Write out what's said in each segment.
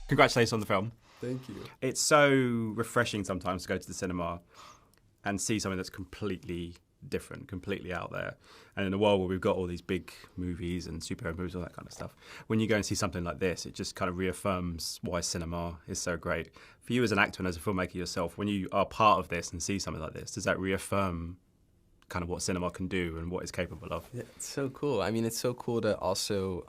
Congratulations on the film. Thank you. It's so refreshing sometimes to go to the cinema and see something that's completely different, completely out there. And in a world where we've got all these big movies and superhero movies, all that kind of stuff, when you go and see something like this, it just kind of reaffirms why cinema is so great. For you as an actor and as a filmmaker yourself, when you are part of this and see something like this, does that reaffirm kind of what cinema can do and what it's capable of? Yeah, it's so cool. I mean, it's so cool to also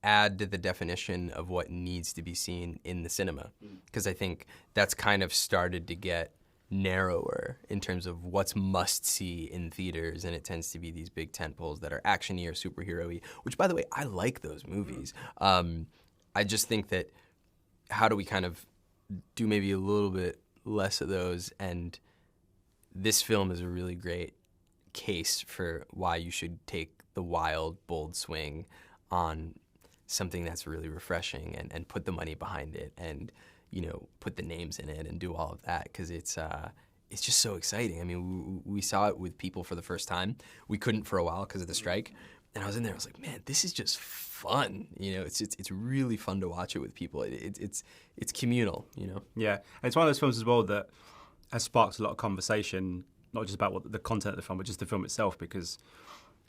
add to the definition of what needs to be seen in the cinema, because I think that's kind of started to get narrower in terms of what's must-see in theaters, and it tends to be these big tentpoles that are action-y or superhero-y, which, by the way, I like those movies. I just think that how do we kind of do maybe a little bit less of those, and this film is a really great case for why you should take the wild, bold swing on something that's really refreshing and put the money behind it and, you know, put the names in it and do all of that, because it's just so exciting. I mean, we saw it with people for the first time. We couldn't for a while because of the strike. And I was in there, I was like, man, this is just fun. You know, it's really fun to watch it with people. It's communal, you know? Yeah, and it's one of those films as well that has sparked a lot of conversation, not just about what the content of the film, but just the film itself, because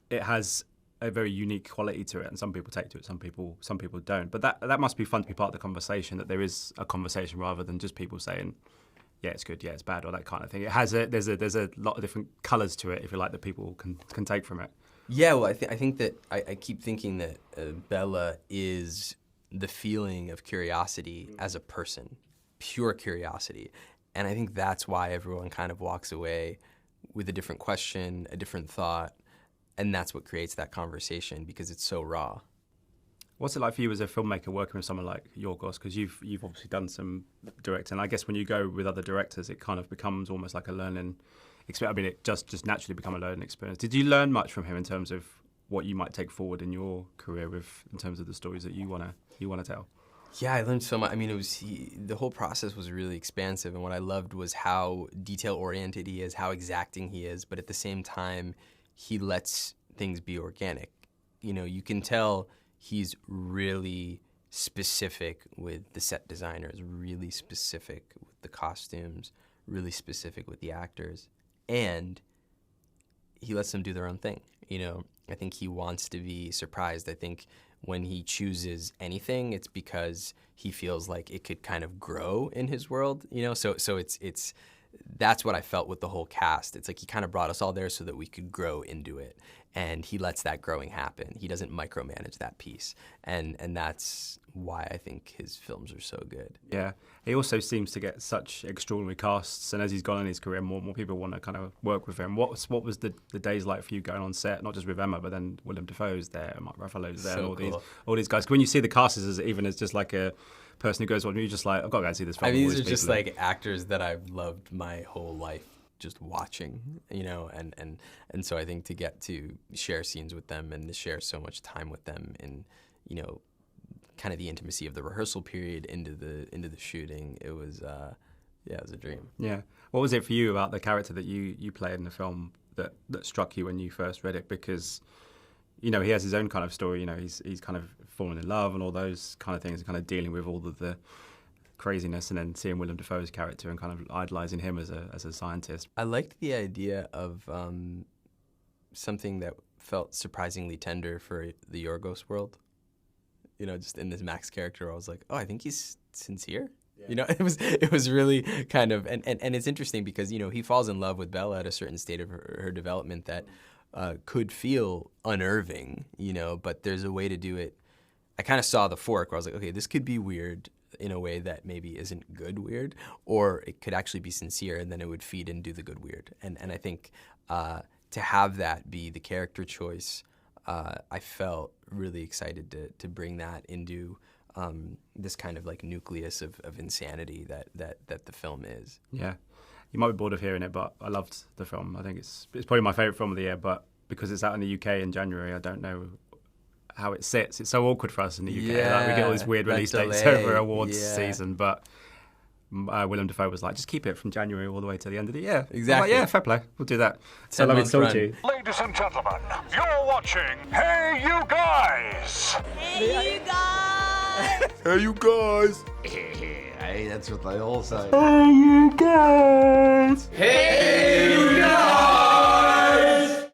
it has a very unique quality to it, and some people take to it, some people don't. But that must be fun to be part of the conversation, that there is a conversation rather than just people saying, yeah, it's good, yeah, it's bad, or that kind of thing. It has there's a lot of different colours to it, if you like, that people can take from it. Yeah, well, I think that I keep thinking that Bella is the feeling of curiosity as a person, pure curiosity. And I think that's why everyone kind of walks away with a different question, a different thought, and that's what creates that conversation, because it's so raw. What's it like for you as a filmmaker working with someone like Yorgos? Because you've obviously done some directing. I guess when you go with other directors, it kind of becomes almost like a learning experience. I mean, it just naturally become a learning experience. Did you learn much from him in terms of what you might take forward in your career in terms of the stories that you wanna tell? Yeah, I learned so much. I mean, the whole process was really expansive, and what I loved was how detail-oriented he is, how exacting he is, but at the same time, he lets things be organic. You know, you can tell he's really specific with the set designers, really specific with the costumes, really specific with the actors, and he lets them do their own thing. You know, I think he wants to be surprised. I think when he chooses anything, it's because he feels like it could kind of grow in his world, you know? So it's that's what I felt with the whole cast. It's like he kind of brought us all there so that we could grow into it. And he lets that growing happen. He doesn't micromanage that piece. And that's why I think his films are so good. Yeah. He also seems to get such extraordinary casts. And as he's gone in his career, more people want to kind of work with him. What was the days like for you going on set, not just with Emma, but then Willem Dafoe's there, and Ruffalo's there, So and cool. all these guys. When you see the cast as just like a person who goes on, you're just like, I've got to go and see this film. I mean, these are just like actors that I've loved my whole life, just watching, you know, and so I think to get to share scenes with them and to share so much time with them in, you know, kind of the intimacy of the rehearsal period into the shooting, it was it was a dream. Yeah. What was it for you about the character that you played in the film that struck you when you first read it? Because, you know, he has his own kind of story. You know, he's kind of fallen in love and all those kind of things, and kind of dealing with all of the craziness, and then seeing Willem Dafoe's character and kind of idolizing him as a scientist. I liked the idea of something that felt surprisingly tender for the Yorgos world. You know, just in this Max character, I was like, oh, I think he's sincere. Yeah. You know, it was really kind of, and it's interesting because, you know, he falls in love with Bella at a certain state of her development that could feel unnerving, you know, but there's a way to do it. I kind of saw the fork where I was like, okay, this could be weird in a way that maybe isn't good weird, or it could actually be sincere, and then it would feed into the good weird. And I think to have that be the character choice, I felt really excited to bring that into this kind of like nucleus of insanity that the film is. Yeah. You might be bored of hearing it, but I loved the film. I think it's probably my favourite film of the year, but because it's out in the UK in January, I don't know how it sits. It's so awkward for us in the UK. Yeah, like, we get all these weird release dates over awards season, but Willem Dafoe was like, just keep it from January all the way to the end of the year. Exactly. Like, yeah, fair play. We'll do that. So lovely to talk to you. Ladies and gentlemen, you're watching Hey You Guys! Hey, you guys! Hey, you guys. Hey, that's what they all say. Hey, you guys.